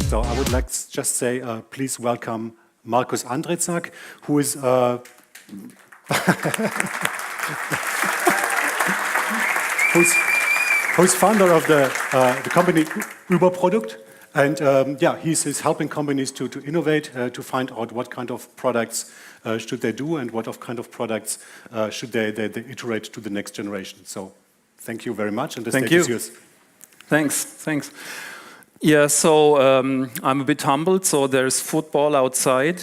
So I would like to just say, please welcome Markus Andrezak, who is who's founder of the company Überprodukt. And yeah, he's helping companies to innovate, to find out what kind of products should they do and what kind of products should they iterate to the next generation. So thank you very much, and the stage is yours. Thanks. Yeah, so I'm a bit humbled. So there's football outside.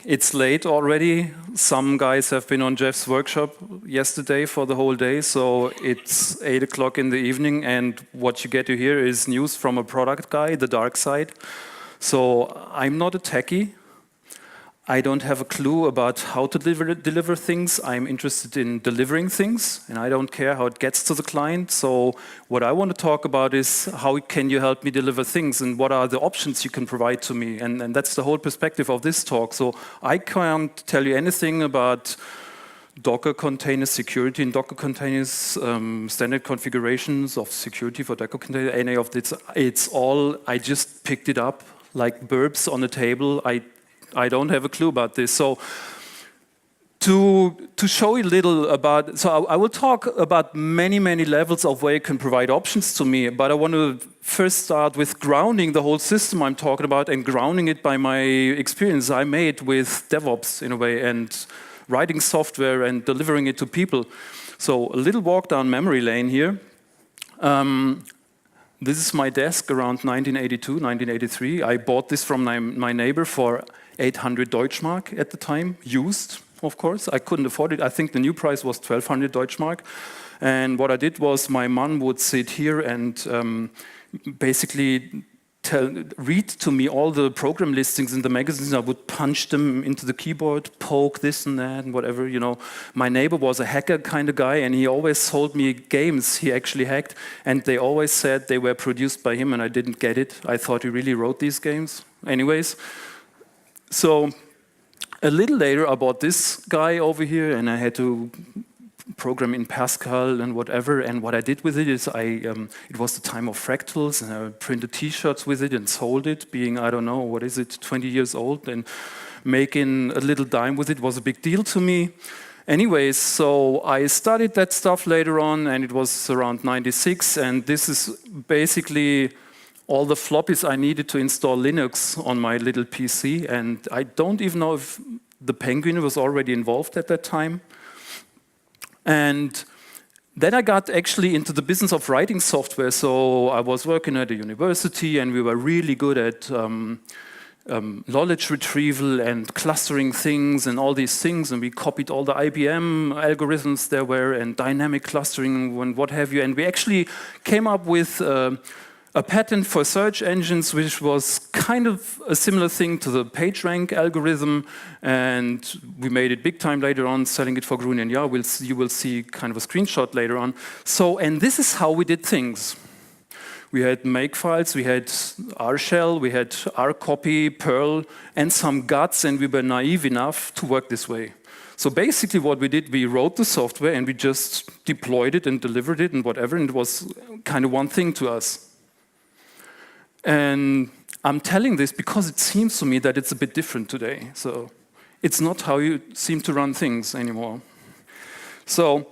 It's late already. Some guys have been on Jeff's workshop yesterday for the whole day. So it's 8 o'clock in the evening, and what you get to hear is news from a product guy, the dark side. So I'm not a techie. I don't have a clue about how to deliver things. I'm interested in delivering things, and I don't care how it gets to the client. So what I want to talk about is how can you help me deliver things, and what are the options you can provide to me. And that's the whole perspective of this talk. So I can't tell you anything about Docker containers, security in Docker containers, standard configurations of security for Docker containers, any of this. It's all, I just picked it up like burps on a table. I don't have a clue about this. So to show you a little about, so I will talk about many levels of where you can provide options to me, but I want to first start with grounding the whole system I'm talking about and grounding it by my experience I made with DevOps in a way, and writing software and delivering it to people. So a little walk down memory lane here. This is my desk around 1982, 1983. I bought this from my neighbor for 800 Deutschmark at the time, used, of course. I couldn't afford it. I think the new price was 1,200 Deutschmark. And what I did was my mom would sit here and basically read to me all the program listings in the magazines. I would punch them into the keyboard, poke this and that and whatever, you know. My neighbor was a hacker kind of guy, and he always sold me games he actually hacked, and they always said they were produced by him, and I didn't get it. I thought he really wrote these games. Anyways, so a little later I bought this guy over here, and I had to program in Pascal and whatever, and what I did with it is it was the time of fractals, and I printed t-shirts with it and sold it, being, I don't know, what is it, 20 years old, and making a little dime with it was a big deal to me. Anyways, so I studied that stuff later on, and it was around 96, and this is basically all the floppies I needed to install Linux on my little PC, and I don't even know if the Penguin was already involved at that time. And then I got actually into the business of writing software. So I was working at a university, and we were really good at knowledge retrieval and clustering things and all these things. And we copied all the IBM algorithms there were, and dynamic clustering and what have you. And we actually came up with a patent for search engines, which was kind of a similar thing to the PageRank algorithm, and we made it big time later on, selling it for Grun and Ja. You will see kind of a screenshot later on. So, and this is how we did things. We had makefiles, we had R shell, we had R copy, Perl, and some guts, and we were naive enough to work this way. So basically what we did, we wrote the software and we just deployed it and delivered it and whatever, and it was kind of one thing to us. And I'm telling this because it seems to me that it's a bit different today. So it's not how you seem to run things anymore. So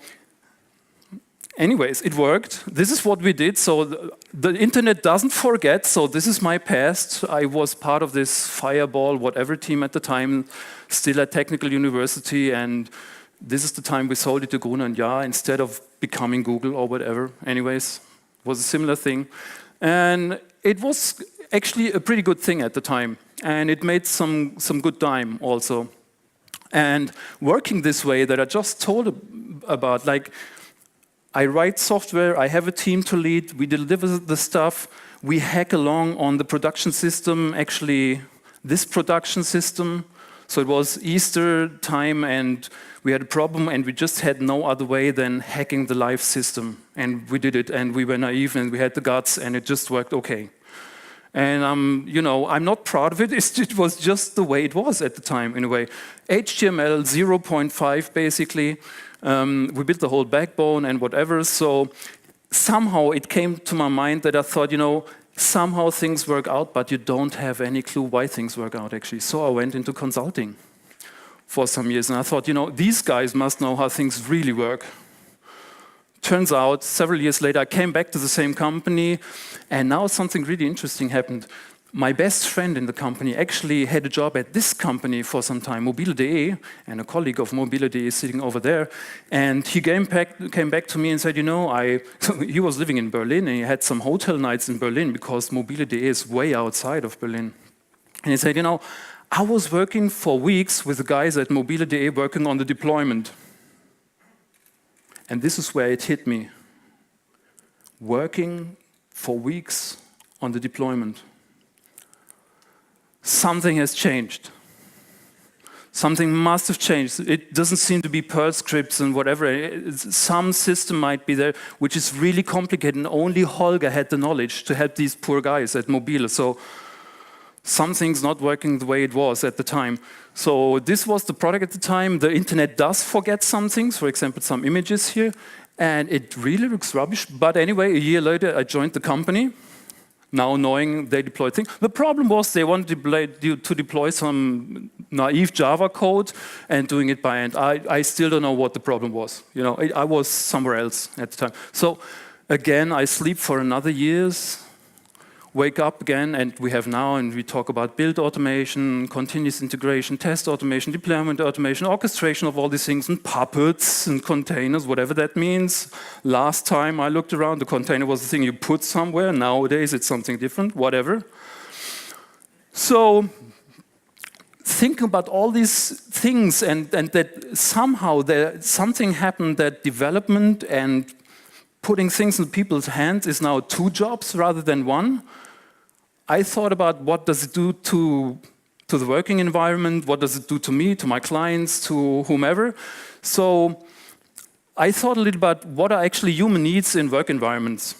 anyways, it worked. This is what we did. So the internet doesn't forget. So this is my past. I was part of this Fireball, whatever team at the time, still at Technical University. And this is the time we sold it to Grun and Ja instead of becoming Google or whatever. Anyways, it was a similar thing. And it was actually a pretty good thing at the time, and it made some good time also. And working this way that I just told about, like, I write software, I have a team to lead, we deliver the stuff, we hack along on the production system, actually this production system. So it was Easter time, and we had a problem, and we just had no other way than hacking the live system. And we did it, and we were naive, and we had the guts, and it just worked okay. And you know, I'm not proud of it. It was just the way it was at the time, in a way. HTML 0.5, basically. We built the whole backbone and whatever. So somehow it came to my mind that I thought, somehow things work out, but you don't have any clue why things work out, actually. So I went into consulting for some years, and I thought, these guys must know how things really work. Turns out, several years later, I came back to the same company, and now something really interesting happened. My best friend in the company actually had a job at this company for some time, Mobile.de, and a colleague of Mobile.de is sitting over there. And he came back to me and said, he was living in Berlin, and he had some hotel nights in Berlin because Mobile.de is way outside of Berlin. And he said, I was working for weeks with the guys at Mobile.de working on the deployment. And this is where it hit me. Working for weeks on the deployment. Something has changed. Something must have changed. It doesn't seem to be Perl scripts and whatever. Some system might be there, which is really complicated, and only Holger had the knowledge to help these poor guys at Mobile. So something's not working the way it was at the time. So this was the product at the time. The internet does forget some things, for example, some images here, and it really looks rubbish. But anyway, a year later, I joined the company, now knowing they deployed things. The problem was they wanted to deploy some naive Java code and doing it by hand. I still don't know what the problem was. I was somewhere else at the time. So again, I sleep for another years, wake up again, and we talk about build automation, continuous integration, test automation, deployment automation, orchestration of all these things, and puppets and containers, whatever that means. Last time I looked around, the container was the thing you put somewhere. Nowadays, it's something different, whatever. So think about all these things, and that somehow something happened, that development and putting things in people's hands is now 2 jobs rather than 1. I thought about what does it do to the working environment, what does it do to me, to my clients, to whomever. So I thought a little about what are actually human needs in work environments.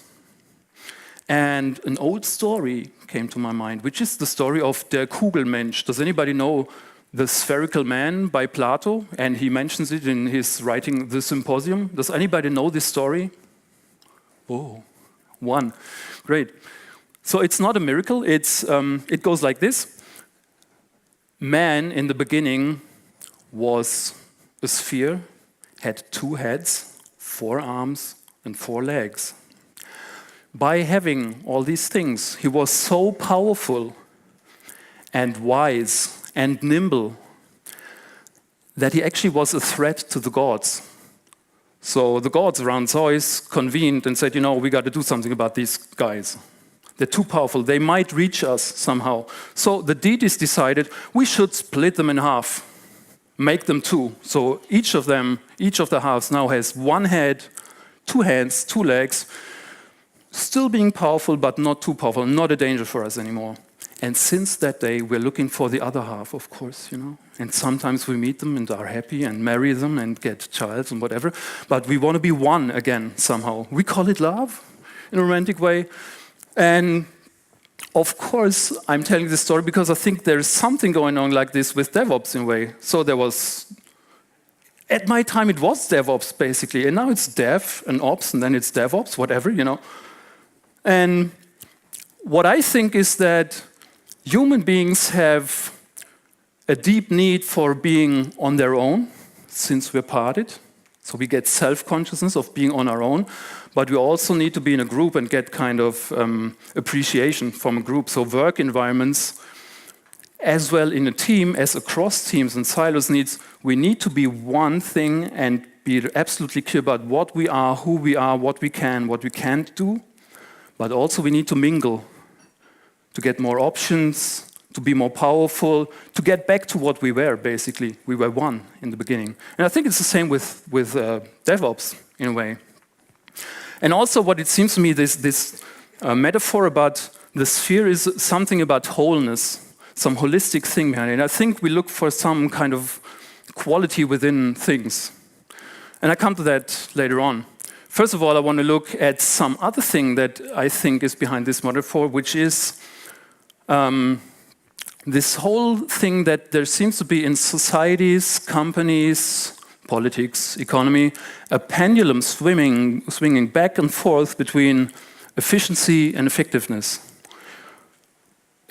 And an old story came to my mind, which is the story of der Kugelmensch. Does anybody know the Spherical Man by Plato? And he mentions it in his writing, The Symposium. Does anybody know this story? Oh, 1. Great. So it's not a miracle. It goes like this. Man in the beginning was a sphere, had 2 heads, 4 arms, and 4 legs. By having all these things, he was so powerful and wise and nimble that he actually was a threat to the gods. So the gods around Zeus convened and said, we got to do something about these guys. They're too powerful. They might reach us somehow. So the deities decided we should split them in half, make them 2. So each of the halves now has 1 head, 2 hands, 2 legs, still being powerful, but not too powerful, not a danger for us anymore. And since that day, we're looking for the other half, of course, And sometimes we meet them and are happy and marry them and get child and whatever. But we want to be one again somehow. We call it love in a romantic way. And of course, I'm telling this story because I think there's something going on like this with DevOps in a way. So there was, at my time, it was DevOps basically, and now it's Dev and Ops, and then it's DevOps, whatever, And what I think is that human beings have a deep need for being on their own since we're parted. So we get self-consciousness of being on our own, but we also need to be in a group and get kind of appreciation from a group. So work environments, as well in a team, as across teams and silos needs, we need to be one thing and be absolutely clear about what we are, who we are, what we can, what we can't do. But also we need to mingle to get more options, to be more powerful, to get back to what we were, basically. We were one in the beginning. And I think it's the same with DevOps, in a way. And also what it seems to me, this metaphor about the sphere is something about wholeness, some holistic thing behind it. And I think we look for some kind of quality within things. And I come to that later on. First of all, I want to look at some other thing that I think is behind this metaphor, which is this whole thing that there seems to be in societies, companies, politics, economy, a pendulum swinging back and forth between efficiency and effectiveness.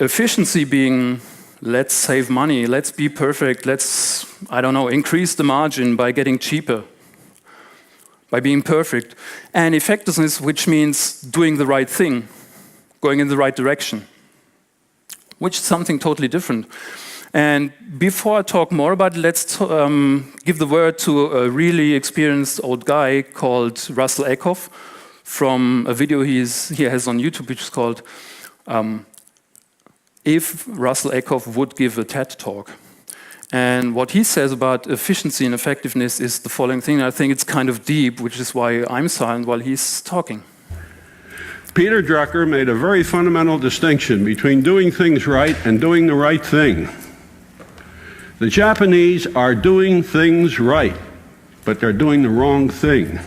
Efficiency being, let's save money, let's be perfect, let's, I don't know, increase the margin by getting cheaper, by being perfect. And effectiveness, which means doing the right thing, going in the right direction, which is something totally different. And before I talk more about it, let's give the word to a really experienced old guy called Russell Eckhoff from a video he has on YouTube, which is called If Russell Eckhoff Would Give a TED Talk. And what he says about efficiency and effectiveness is the following thing. I think it's kind of deep, which is why I'm silent while he's talking. Peter Drucker made a very fundamental distinction between doing things right and doing the right thing. The Japanese are doing things right, but they're doing the wrong thing.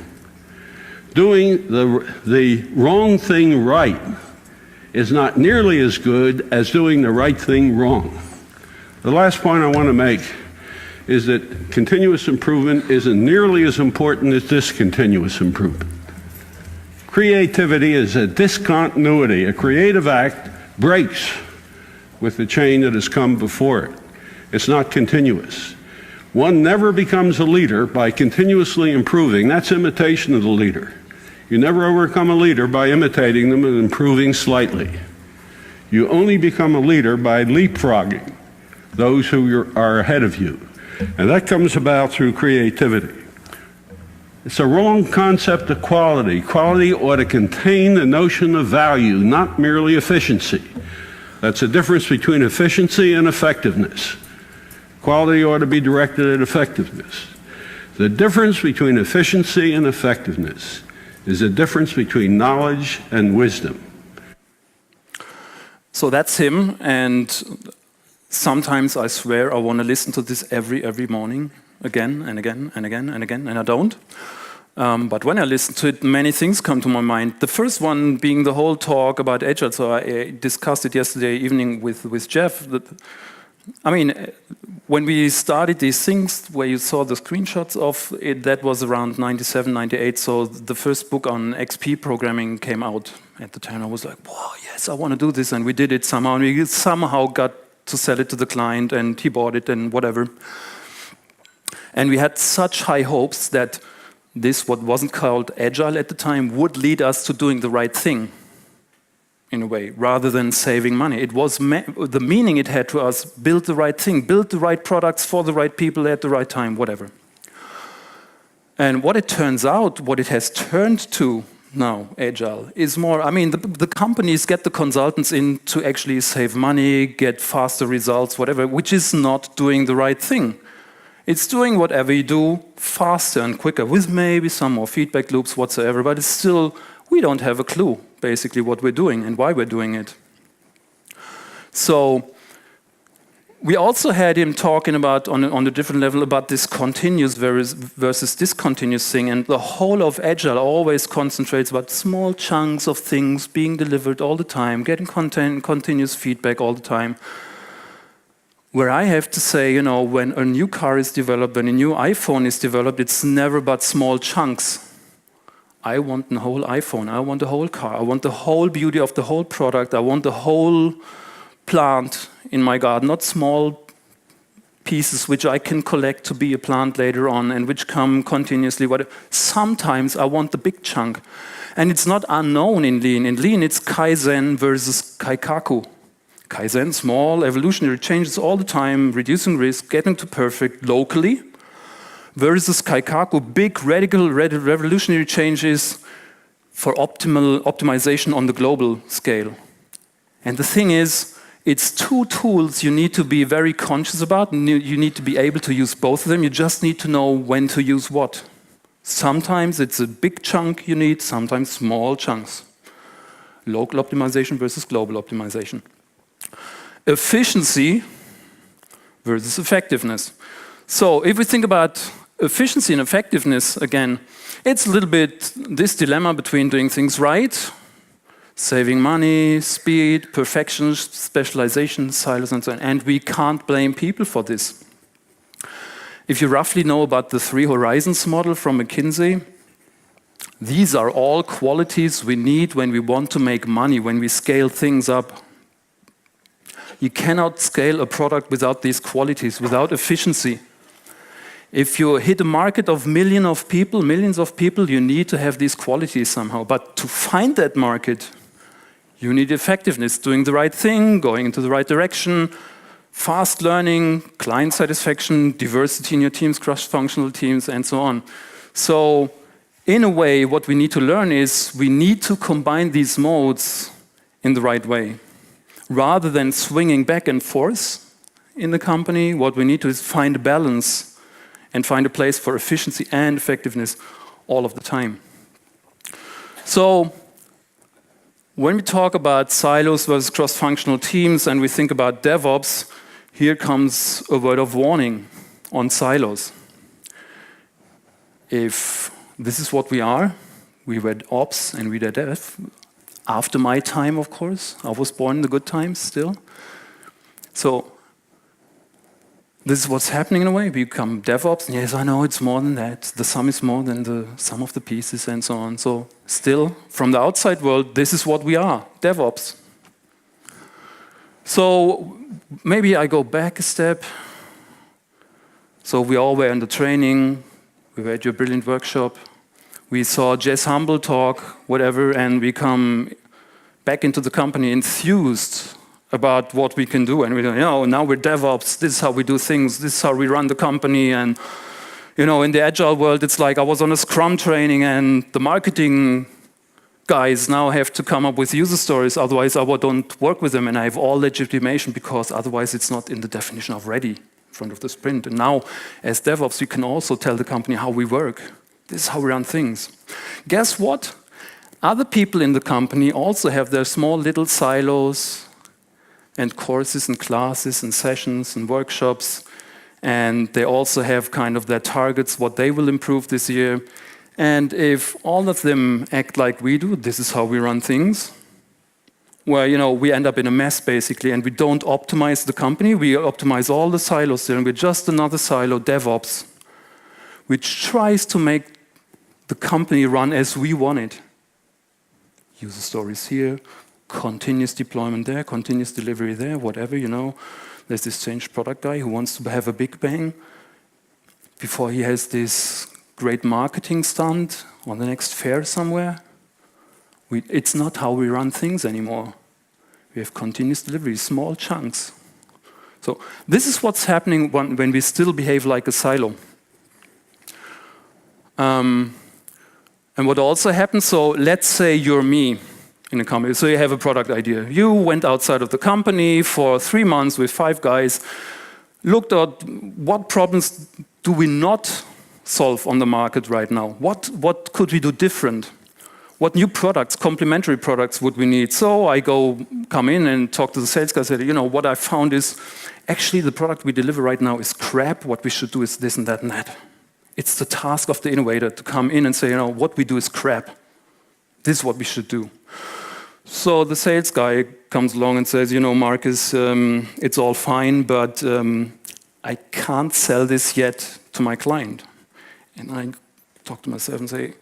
Doing the wrong thing right is not nearly as good as doing the right thing wrong. The last point I want to make is that continuous improvement isn't nearly as important as discontinuous improvement. Creativity is a discontinuity. A creative act breaks with the chain that has come before it. It's not continuous. One never becomes a leader by continuously improving. That's imitation of the leader. You never overcome a leader by imitating them and improving slightly. You only become a leader by leapfrogging those who are ahead of you. And that comes about through creativity. It's a wrong concept of quality. Quality ought to contain the notion of value, not merely efficiency. That's the difference between efficiency and effectiveness. Quality ought to be directed at effectiveness. The difference between efficiency and effectiveness is the difference between knowledge and wisdom. So that's him, and sometimes I swear I want to listen to this every morning, again and again and again and again, and I don't. But when I listen to it, many things come to my mind. The first one being the whole talk about Agile. So I discussed it yesterday evening with Jeff. I mean, when we started these things, where you saw the screenshots of it, that was around 97, 98. So the first book on XP programming came out at the time. I was like, wow, yes, I want to do this. And we did it somehow. And we somehow got to sell it to the client, and he bought it and whatever. And we had such high hopes that this, what wasn't called Agile at the time, would lead us to doing the right thing, in a way, rather than saving money. It was the meaning it had to us: build the right thing, build the right products for the right people at the right time, whatever. And what it turns out, what it has turned to now, Agile, is more, I mean, the companies get the consultants in to actually save money, get faster results, whatever, which is not doing the right thing. It's doing whatever you do faster and quicker, with maybe some more feedback loops whatsoever, but it's still, we don't have a clue, basically, what we're doing and why we're doing it. So we also had him talking about, on a different level, about this continuous versus discontinuous thing, and the whole of Agile always concentrates about small chunks of things being delivered all the time, getting continuous feedback all the time. Where I have to say, you know, when a new car is developed, when a new iPhone is developed, it's never but small chunks. I want the whole iPhone, I want the whole car, I want the whole beauty of the whole product, I want the whole plant in my garden, not small pieces which I can collect to be a plant later on and which come continuously. Sometimes I want the big chunk. And it's not unknown in Lean. In Lean, it's Kaizen versus Kaikaku. Kaizen, small evolutionary changes all the time, reducing risk, getting to perfect locally, versus Kaikaku, big radical revolutionary changes for optimal optimization on the global scale. And the thing is, it's two tools you need to be very conscious about, and you need to be able to use both of them. You just need to know when to use what. Sometimes it's a big chunk you need, sometimes small chunks. Local optimization versus global optimization. Efficiency versus effectiveness. So if we think about efficiency and effectiveness, again, it's a little bit this dilemma between doing things right, saving money, speed, perfection, specialization, silos, and so on. And we can't blame people for this. if you roughly know about the 3 horizons model from McKinsey, these are all qualities we need when we want to make money, when we scale things up. You cannot scale a product without these qualities, without efficiency. If you hit a market of millions of people, you need to have these qualities somehow. But to find that market, you need effectiveness, doing the right thing, going into the right direction, fast learning, client satisfaction, diversity in your teams, cross-functional teams, and so on. So, in a way, what we need to learn is we need to combine these modes in the right way. Rather than swinging back and forth in the company, what we need to is find a balance and find a place for efficiency and effectiveness all of the time. So, when we talk about silos versus cross-functional teams and we think about DevOps, here comes a word of warning on silos. If this is what we are, we were ops and we were dev. After my time, of course. I was born in the good times still. So, this is what's happening in a way. We become DevOps, and yes, I know it's more than that. The sum is more than the sum of the pieces, and so on. So, still, from the outside world, this is what we are, DevOps. So, maybe I go back a step. So, we all were in the training. We were at your brilliant workshop. We saw Jess Humble talk, whatever, and we come back into the company enthused about what we can do. And we go, now we're DevOps, this is how we do things, this is how we run the company. And, in the agile world, it's like I was on a Scrum training and the marketing guys now have to come up with user stories, otherwise I don't work with them and I have all legitimation because otherwise it's not in the definition of ready in front of the sprint. And now, as DevOps, you can also tell the company how we work. This is how we run things. Guess what? Other people in the company also have their small little silos and courses and classes and sessions and workshops. And they also have kind of their targets, what they will improve this year. And if all of them act like we do, this is how we run things, where we end up in a mess basically, and we don't optimize the company, we optimize all the silos there, and we're just another silo, DevOps, which tries to make the company run as we want it. User stories here, continuous deployment there, continuous delivery there, whatever, There's this change product guy who wants to have a big bang before he has this great marketing stunt on the next fair somewhere. It's not how we run things anymore. We have continuous delivery, small chunks. So this is what's happening when we still behave like a silo. And what also happens, so let's say you're me in a company. So you have a product idea. You went outside of the company for 3 months with 5 guys, looked at what problems do we not solve on the market right now? What could we do different? What new products, complementary products would we need? So I come in and talk to the sales guy, say, what I found is actually the product we deliver right now is crap. What we should do is this and that and that. It's the task of the innovator to come in and say, what we do is crap. This is what we should do. So the sales guy comes along and says, Marcus, it's all fine, but I can't sell this yet to my client. And I talk to myself and say,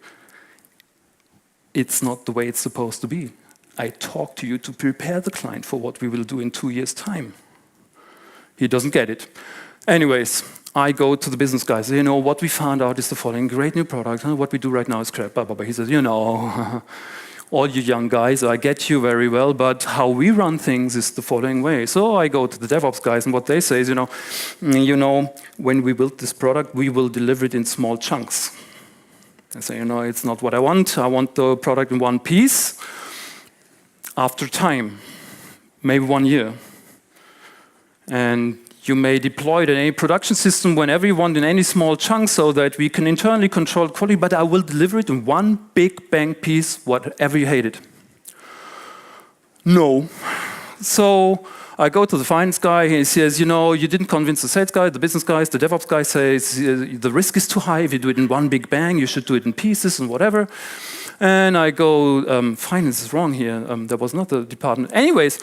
it's not the way it's supposed to be. I talk to you to prepare the client for what we will do in 2 years' time. He doesn't get it. Anyways, I go to the business guys. What we found out is the following: great new product. What we do right now is crap. Blah, blah, blah. He says, all you young guys, I get you very well, but how we run things is the following way. So I go to the DevOps guys, and what they say is, when we build this product, we will deliver it in small chunks. I say, it's not what I want. I want the product in one piece after time, maybe 1 year. And you may deploy it in any production system whenever you want in any small chunk so that we can internally control quality, but I will deliver it in one big bang piece, whatever you hate it. No. So I go to the finance guy, he says, you didn't convince the sales guy, the business guys, the DevOps guy says, the risk is too high. If you do it in one big bang, you should do it in pieces and whatever. And I go, finance is wrong here. That was not the department. Anyways,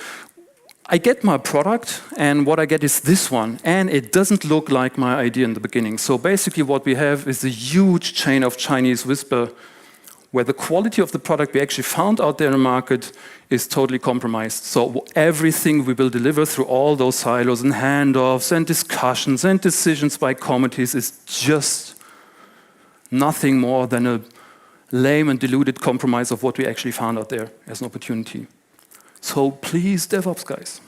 I get my product, and what I get is this one, and it doesn't look like my idea in the beginning. So basically what we have is a huge chain of Chinese whisper where the quality of the product we actually found out there in the market is totally compromised. So everything we will deliver through all those silos and handoffs and discussions and decisions by committees is just nothing more than a lame and diluted compromise of what we actually found out there as an opportunity. So please, DevOps guys,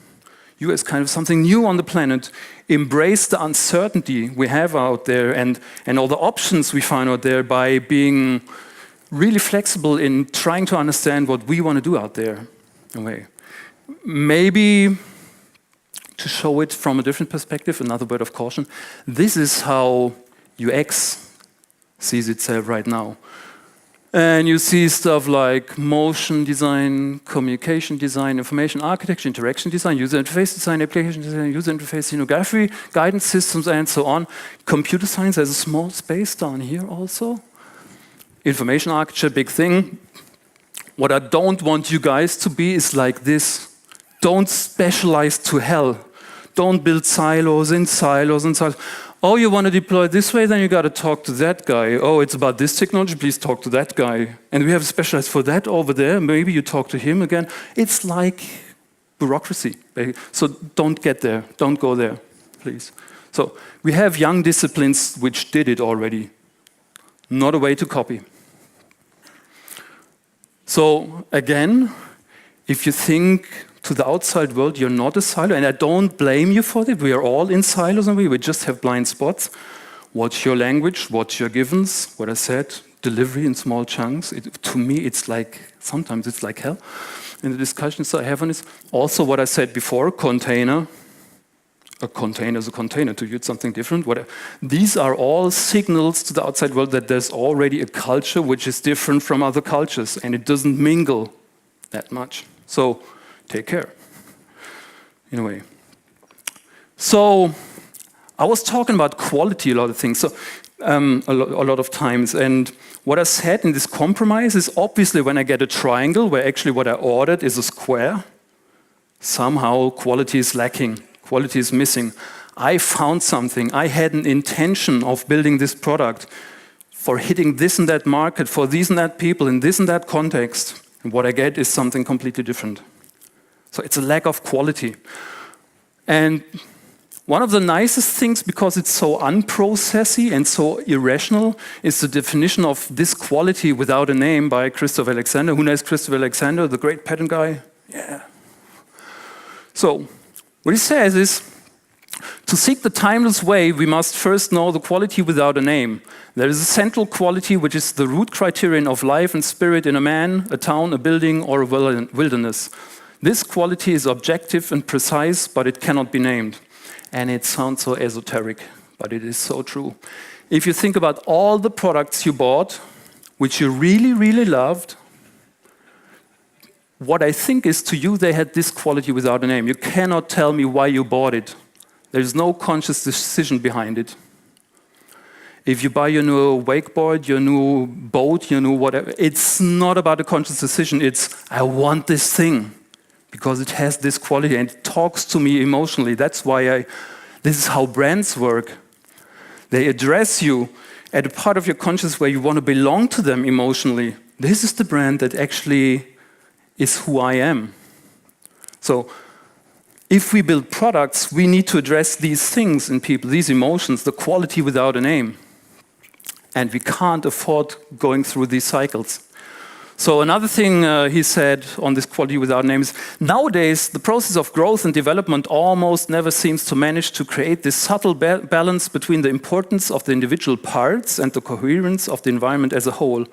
you as kind of something new on the planet, embrace the uncertainty we have out there and all the options we find out there by being really flexible in trying to understand what we want to do out there. Anyway, maybe to show it from a different perspective, another word of caution, this is how UX sees itself right now. And you see stuff like motion design, communication design, information architecture, interaction design, user interface design, application design, user interface scenography, guidance systems, and so on. Computer science has a small space down here also. Information architecture, big thing. What I don't want you guys to be is like this. Don't specialize to hell. Don't build silos and silos and silos. Oh, you want to deploy this way? Then you got to talk to that guy. Oh, it's about this technology? Please talk to that guy. And we have a specialist for that over there. Maybe you talk to him again. It's like bureaucracy. So don't get there. Don't go there, please. So we have young disciplines which did it already. Not a way to copy. So again, if you think to the outside world, you're not a silo, and I don't blame you for it. We are all in silos, and we just have blind spots. What's your language? What's your givens? What I said, delivery in small chunks. To me, it's like, sometimes it's like hell. In the discussions I have on this, also what I said before, container. A container is a container. To you, it's something different. Whatever. These are all signals to the outside world that there's already a culture which is different from other cultures, and it doesn't mingle that much. So take care, in a way. So I was talking about quality a lot of things, so a lot of times. And what I said in this compromise is obviously when I get a triangle where actually what I ordered is a square, somehow quality is lacking, quality is missing. I found something. I had an intention of building this product for hitting this and that market, for these and that people in this and that context. And what I get is something completely different. So it's a lack of quality. And one of the nicest things, because it's so unprocessy and so irrational, is the definition of this quality without a name by Christopher Alexander. Who knows Christopher Alexander, the great patent guy? Yeah. So what he says is, to seek the timeless way, we must first know the quality without a name. There is a central quality which is the root criterion of life and spirit in a man, a town, a building, or a wilderness. This quality is objective and precise, but it cannot be named. And it sounds so esoteric, but it is so true. If you think about all the products you bought, which you really, really loved, what I think is to you, they had this quality without a name. You cannot tell me why you bought it. There's no conscious decision behind it. If you buy your new wakeboard, your new boat, your new whatever, it's not about a conscious decision. It's, I want this thing because it has this quality and it talks to me emotionally. That's why this is how brands work. They address you at a part of your conscious where you want to belong to them emotionally. This is the brand that actually is who I am. So if we build products, we need to address these things in people, these emotions, the quality without a name. And we can't afford going through these cycles. So another thing he said on this quality without a name is, nowadays the process of growth and development almost never seems to manage to create this subtle balance between the importance of the individual parts and the coherence of the environment as a whole.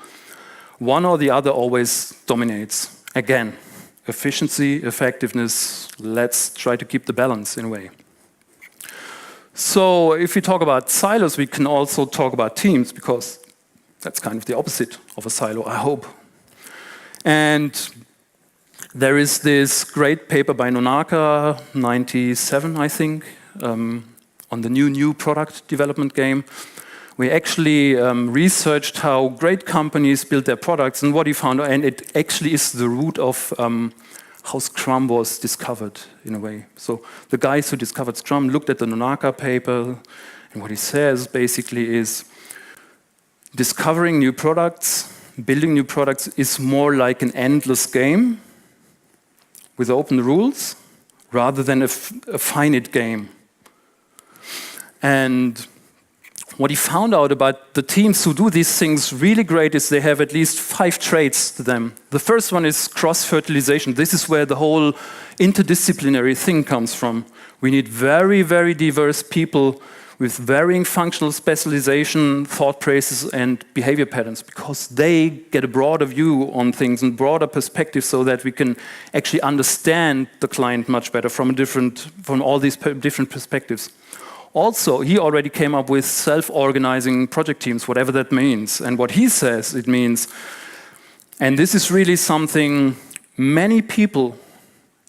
One or the other always dominates. Again, efficiency, effectiveness, let's try to keep the balance in a way. So if we talk about silos, we can also talk about teams, because that's kind of the opposite of a silo, I hope. And there is this great paper by Nonaka, 97, I think, on the new product development game. We actually researched how great companies build their products and what he found, and it actually is the root of how Scrum was discovered in a way. So the guys who discovered Scrum looked at the Nonaka paper, and what he says basically is discovering new products, building new products is more like an endless game with open rules rather than a finite game. And what he found out about the teams who do these things really great is they have at least 5 traits to them. The first one is cross-fertilization. This is where the whole interdisciplinary thing comes from. We need very, very diverse people with varying functional specialization, thought processes, and behavior patterns, because they get a broader view on things and broader perspective so that we can actually understand the client much better from all these different perspectives. Also, he already came up with self-organizing project teams, whatever that means. And what he says it means, and this is really something many people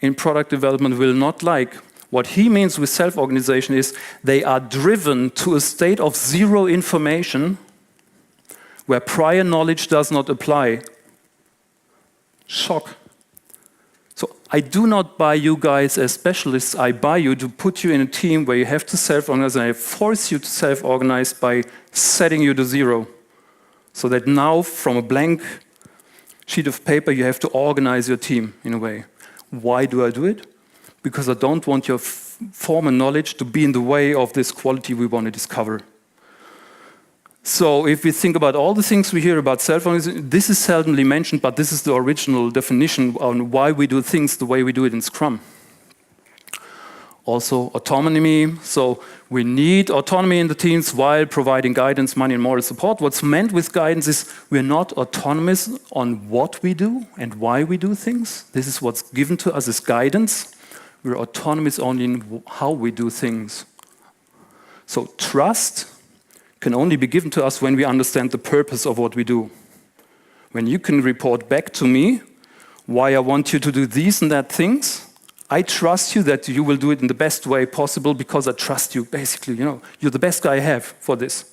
in product development will not like. What he means with self-organization is they are driven to a state of zero information where prior knowledge does not apply. Shock. So I do not buy you guys as specialists. I buy you to put you in a team where you have to self-organize, and I force you to self-organize by setting you to zero. So that now, from a blank sheet of paper, you have to organize your team in a way. Why do I do it? Because I don't want your former knowledge to be in the way of this quality we want to discover. So if we think about all the things we hear about self-organization, this is seldomly mentioned, but this is the original definition on why we do things the way we do it in Scrum. Also, autonomy. So we need autonomy in the teams while providing guidance, money, and moral support. What's meant with guidance is we're not autonomous on what we do and why we do things. This is what's given to us as guidance. We're autonomous only in how we do things. So trust can only be given to us when we understand the purpose of what we do. When you can report back to me why I want you to do these and that things, I trust you that you will do it in the best way possible because I trust you. Basically, you're the best guy I have for this.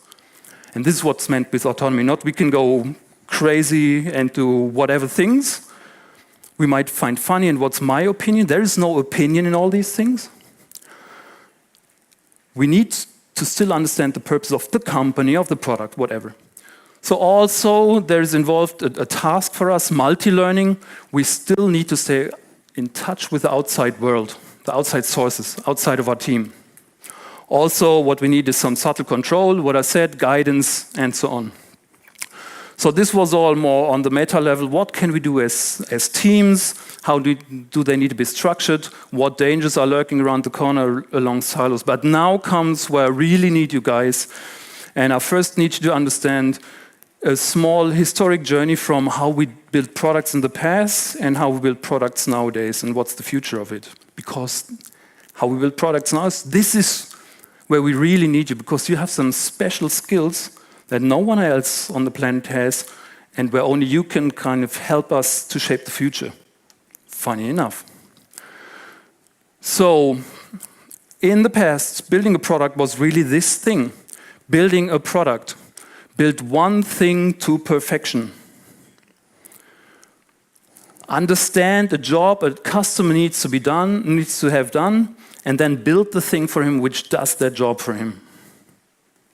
And this is what's meant with autonomy. Not we can go crazy and do whatever things we might find funny, and what's my opinion? There is no opinion in all these things. We need to still understand the purpose of the company, of the product, whatever. So also there is involved a task for us, multi-learning. We still need to stay in touch with the outside world, the outside sources, outside of our team. Also what we need is some subtle control, what I said, guidance, and so on. So this was all more on the meta level. What can we do as teams? How do they need to be structured? What dangers are lurking around the corner along silos? But now comes where I really need you guys. And I first need you to understand a small historic journey from how we built products in the past and how we build products nowadays and what's the future of it. Because how we build products now, this is where we really need you, because you have some special skills that no one else on the planet has, and where only you can kind of help us to shape the future. Funny enough. So, in the past, building a product was really this thing. Building a product. Build one thing to perfection. Understand a job a customer needs to have done, and then build the thing for him which does that job for him.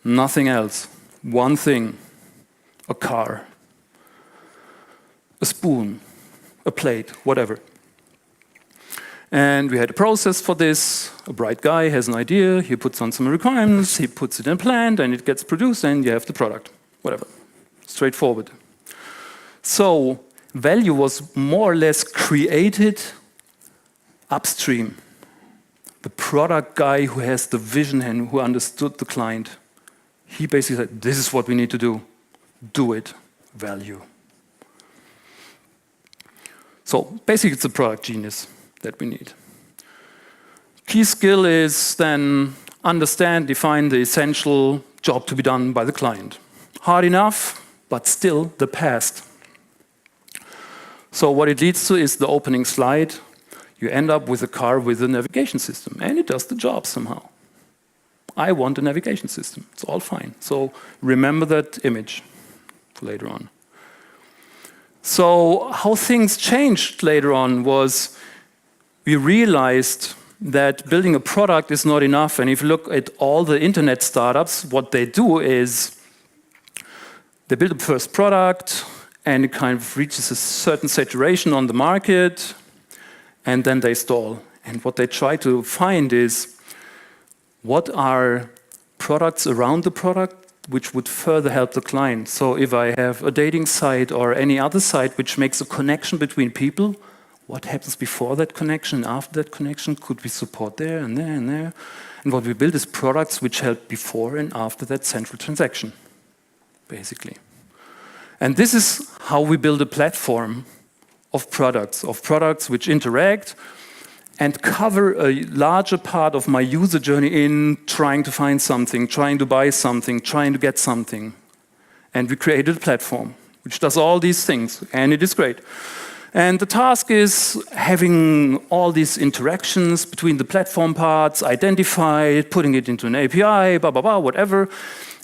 Nothing else. One thing, a car, a spoon, a plate, whatever. And we had a process for this. A bright guy has an idea, he puts on some requirements, he puts it in a plant, and it gets produced, and you have the product. Whatever. Straightforward. So, value was more or less created upstream. The product guy who has the vision and who understood the client, he basically said, this is what we need to do. Do it. Value. So basically it's a product genius that we need. Key skill is then understand, define the essential job to be done by the client. Hard enough, but still the past. So what it leads to is the opening slide. You end up with a car with a navigation system, and it does the job somehow. I want a navigation system. It's all fine. So remember that image for later on. So how things changed later on was we realized that building a product is not enough. And if you look at all the internet startups, what they do is they build a first product, and it kind of reaches a certain saturation on the market, and then they stall. And what they try to find is, what are products around the product which would further help the client? So if I have a dating site or any other site which makes a connection between people, what happens before that connection and after that connection? Could we support there and there and there? And what we build is products which help before and after that central transaction, basically. And this is how we build a platform of products which interact and cover a larger part of my user journey in trying to find something, trying to buy something, trying to get something. And we created a platform which does all these things, and it is great. And the task is having all these interactions between the platform parts, identified, putting it into an API, blah, blah, blah, whatever.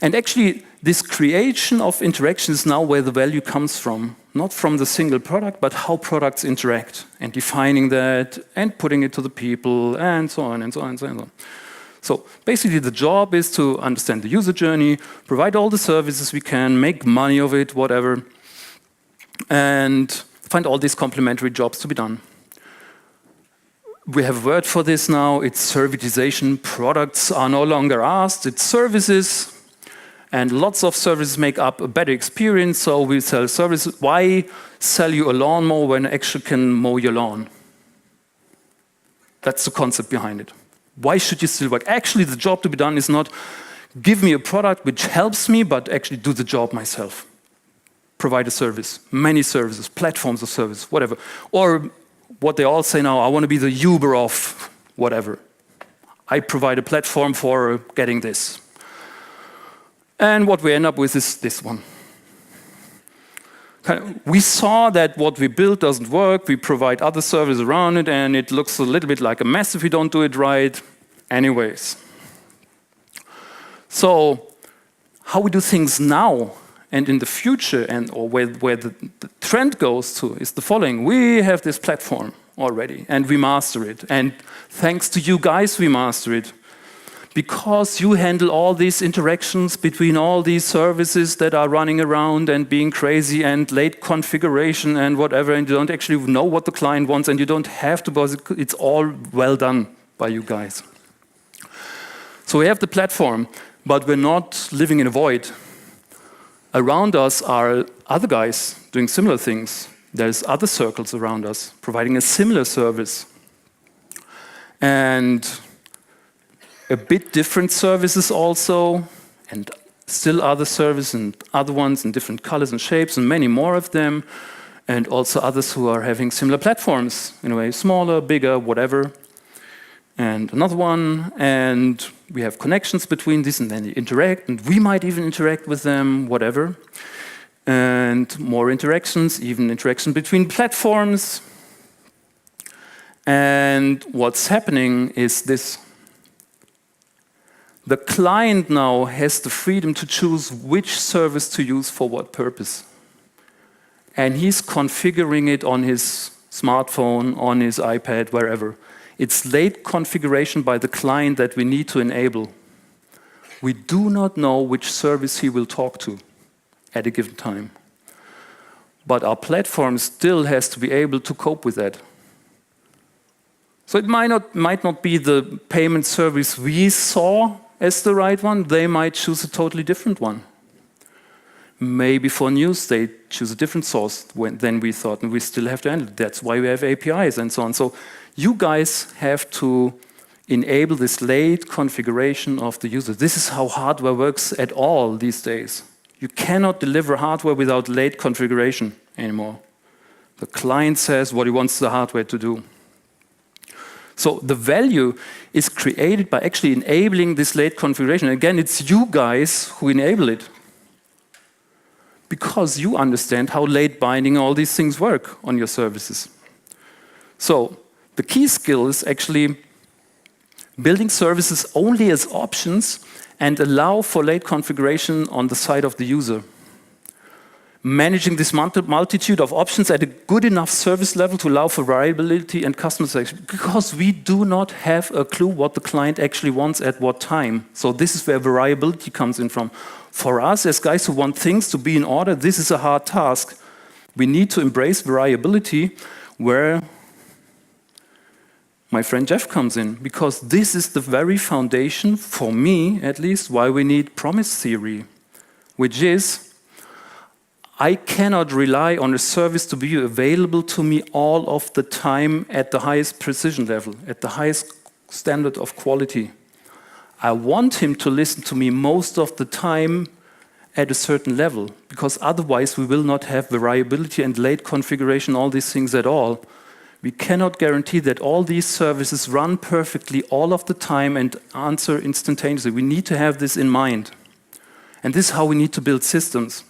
And actually, this creation of interactions is now where the value comes from. Not from the single product, but how products interact, and defining that, and putting it to the people, and so on, and so on, and so on. So basically, the job is to understand the user journey, provide all the services we can, make money of it, whatever, and find all these complementary jobs to be done. We have a word for this now. It's servitization. Products are no longer asked. It's services. And lots of services make up a better experience. So we sell services. Why sell you a lawnmower when I actually can mow your lawn? That's the concept behind it. Why should you still work? Actually, the job to be done is not give me a product which helps me, but actually do the job myself. Provide a service, many services, platforms of service, whatever. Or what they all say now, I want to be the Uber of whatever. I provide a platform for getting this. And what we end up with is this one. We saw that what we built doesn't work, we provide other services around it, and it looks a little bit like a mess if we don't do it right. Anyways. So, how we do things now and in the future, or where the trend goes to, is the following. We have this platform already, and we master it. And thanks to you guys, we master it. Because you handle all these interactions between all these services that are running around and being crazy and late configuration and whatever, and you don't actually know what the client wants, and you don't have to, because it's all well done by you guys. So we have the platform, but we're not living in a void. Around us are other guys doing similar things. There's other circles around us providing a similar service. And a bit different services also, and still other services and other ones in different colors and shapes, and many more of them, and also others who are having similar platforms, in a way, smaller, bigger, whatever. And another one, and we have connections between these, and then they interact, and we might even interact with them, whatever. And more interactions, even interaction between platforms. And what's happening is this. The client now has the freedom to choose which service to use for what purpose. And he's configuring it on his smartphone, on his iPad, wherever. It's late configuration by the client that we need to enable. We do not know which service he will talk to at a given time. But our platform still has to be able to cope with that. So it might not be the payment service we saw as the right one. They might choose a totally different one. Maybe for news, they choose a different source than we thought, and we still have to handle it. That's why we have APIs and so on. So you guys have to enable this late configuration of the user. This is how hardware works at all these days. You cannot deliver hardware without late configuration anymore. The client says what he wants the hardware to do. So the value is created by actually enabling this late configuration. Again, it's you guys who enable it. Because you understand how late binding all these things work on your services. So the key skill is actually building services only as options and allow for late configuration on the side of the user. managing this multitude of options at a good enough service level to allow for variability and customization, because we do not have a clue what the client actually wants at what time. So this is where variability comes in from. For us, as guys who want things to be in order, this is a hard task. We need to embrace variability, where my friend Jeff comes in, because this is the very foundation, for me at least, why we need promise theory, which is, I cannot rely on a service to be available to me all of the time at the highest precision level, at the highest standard of quality. I want him to listen to me most of the time at a certain level, because otherwise we will not have variability and late configuration, all these things at all. We cannot guarantee that all these services run perfectly all of the time and answer instantaneously. We need to have this in mind. And this is how we need to build systems.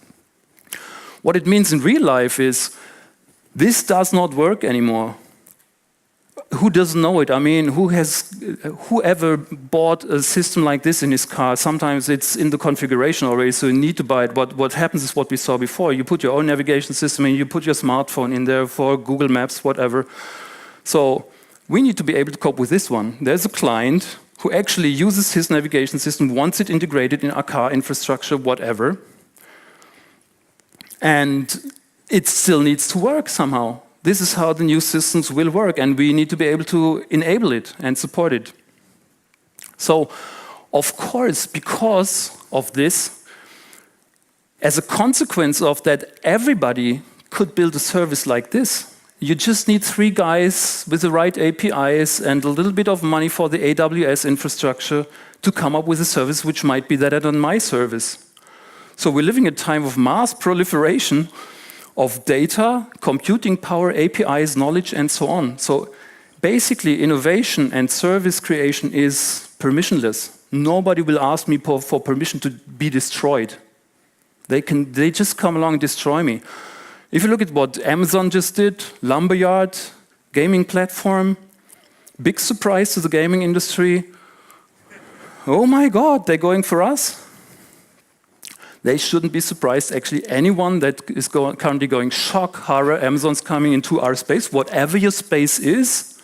What it means in real life is, this does not work anymore. Who doesn't know it? I mean, whoever bought a system like this in his car, sometimes it's in the configuration already, so you need to buy it. But what happens is what we saw before. You put your own navigation system in, you put your smartphone in there for Google Maps, whatever. So we need to be able to cope with this one. There's a client who actually uses his navigation system, wants it integrated in our car infrastructure, whatever. And it still needs to work somehow. This is how the new systems will work, and we need to be able to enable it and support it. So, of course, because of this, as a consequence of that, everybody could build a service like this. You just need 3 guys with the right APIs and a little bit of money for the AWS infrastructure to come up with a service which might be better than my service. So we're living a time of mass proliferation of data, computing power, APIs, knowledge, and so on. So basically, innovation and service creation is permissionless. Nobody will ask me for permission to be destroyed. They just come along and destroy me. If you look at what Amazon just did, Lumberyard, gaming platform, big surprise to the gaming industry. Oh my God, they're going for us. They shouldn't be surprised. Actually, anyone that is currently going, shock, horror, Amazon's coming into our space, whatever your space is,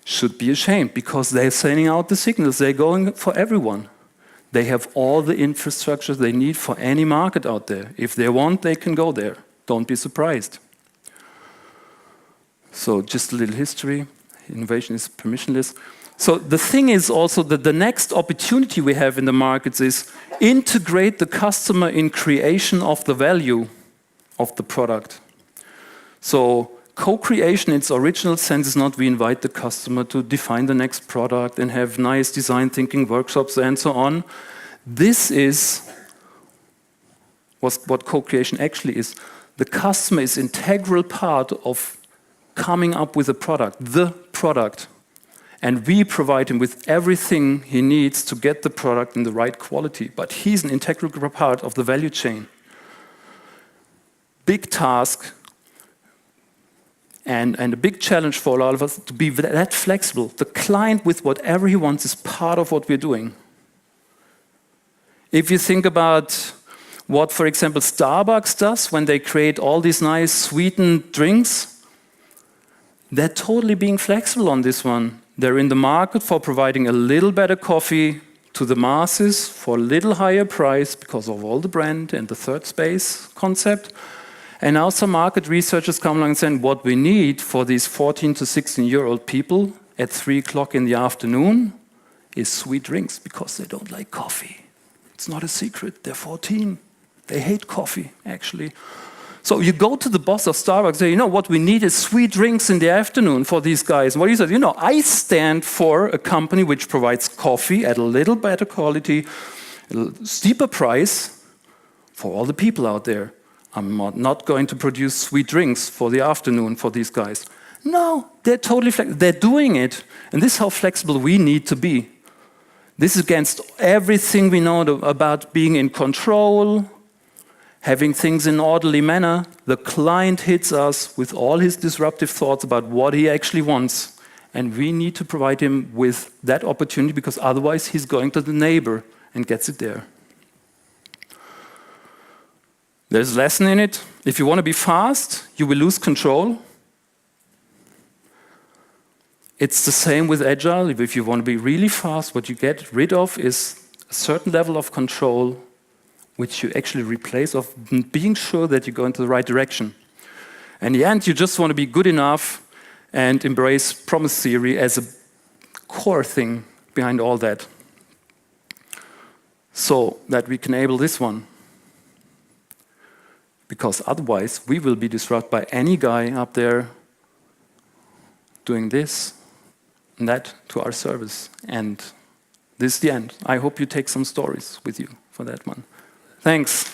should be ashamed, because they're sending out the signals. They're going for everyone. They have all the infrastructure they need for any market out there. If they want, they can go there. Don't be surprised. So just a little history. Innovation is permissionless. So the thing is also that the next opportunity we have in the markets is integrate the customer in creation of the value of the product. So co-creation in its original sense is not we invite the customer to define the next product and have nice design thinking workshops and so on. This is what co-creation actually is. The customer is an integral part of coming up with a product, the product. And we provide him with everything he needs to get the product in the right quality. But he's an integral part of the value chain. Big task and a big challenge for all of us to be that flexible. The client with whatever he wants is part of what we're doing. If you think about what, for example, Starbucks does when they create all these nice sweetened drinks, they're totally being flexible on this one. They're in the market for providing a little better coffee to the masses for a little higher price because of all the brand and the third space concept. And now some market researchers come along and say, what we need for these 14 to 16-year-old people at 3 o'clock in the afternoon is sweet drinks because they don't like coffee. It's not a secret, they're 14. They hate coffee, actually. So you go to the boss of Starbucks and say, what we need is sweet drinks in the afternoon for these guys. And what he said, I stand for a company which provides coffee at a little better quality, a steeper price for all the people out there. I'm not going to produce sweet drinks for the afternoon for these guys. No, they're totally flexible. They're doing it. And this is how flexible we need to be. This is against everything we know about being in control, having things in an orderly manner. The client hits us with all his disruptive thoughts about what he actually wants. And we need to provide him with that opportunity because otherwise he's going to the neighbor and gets it there. There's a lesson in it. If you want to be fast, you will lose control. It's the same with Agile. If you want to be really fast, what you get rid of is a certain level of control, which you actually replace of being sure that you go into the right direction. In the end, you just want to be good enough and embrace promise theory as a core thing behind all that, so that we can enable this one. Because otherwise, we will be disrupted by any guy up there doing this and that to our service. And this is the end. I hope you take some stories with you for that one. Thanks.